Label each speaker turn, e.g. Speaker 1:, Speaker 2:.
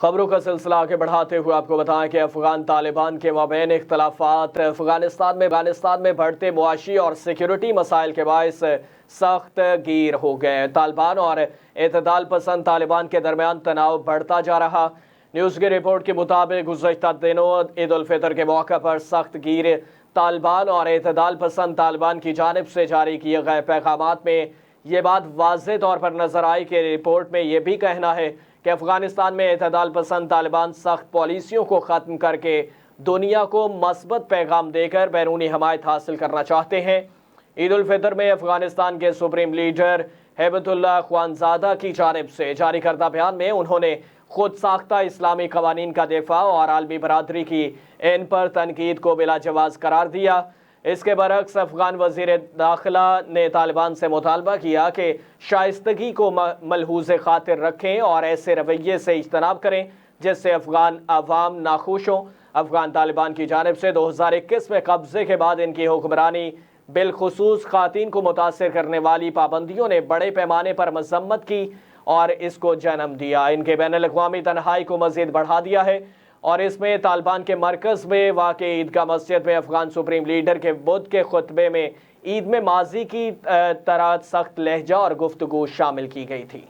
Speaker 1: خبروں کا سلسلہ آگے بڑھاتے ہوئے آپ کو بتائیں کہ افغان طالبان کے مابین اختلافات افغانستان میں بڑھتے معاشی اور سیکیورٹی مسائل کے باعث سخت گیر ہو گئے۔ طالبان اور اعتدال پسند طالبان کے درمیان تناؤ بڑھتا جا رہا۔ نیوز کی رپورٹ کے مطابق گزشتہ دنوں عید الفطر کے موقع پر سخت گیر طالبان اور اعتدال پسند طالبان کی جانب سے جاری کیے گئے پیغامات میں یہ بات واضح طور پر نظر آئی کہ رپورٹ میں یہ بھی کہنا ہے کہ افغانستان میں اعتدال پسند طالبان سخت پالیسیوں کو ختم کر کے دنیا کو مثبت پیغام دے کر بیرونی حمایت حاصل کرنا چاہتے ہیں۔ عید الفطر میں افغانستان کے سپریم لیڈر ہیبت اللہ اخوانزادہ کی جانب سے جاری کردہ بیان میں انہوں نے خود ساختہ اسلامی قوانین کا دفاع اور عالمی برادری کی ان پر تنقید کو بلا جواز قرار دیا۔ اس کے برعکس افغان وزیر داخلہ نے طالبان سے مطالبہ کیا کہ شائستگی کو ملحوظ خاطر رکھیں اور ایسے رویے سے اجتناب کریں جس سے افغان عوام ناخوش ہوں۔ افغان طالبان کی جانب سے 2021 میں قبضے کے بعد ان کی حکمرانی بالخصوص خواتین کو متاثر کرنے والی پابندیوں نے بڑے پیمانے پر مذمت کی اور اس کو جنم دیا۔ ان کے بین الاقوامی تنہائی کو مزید بڑھا دیا ہے اور اس میں طالبان کے مرکز میں واقع عیدگاہ مسجد میں افغان سپریم لیڈر کے بدھ کے خطبے میں عید میں ماضی کی طرح سخت لہجہ اور گفتگو شامل کی گئی تھی۔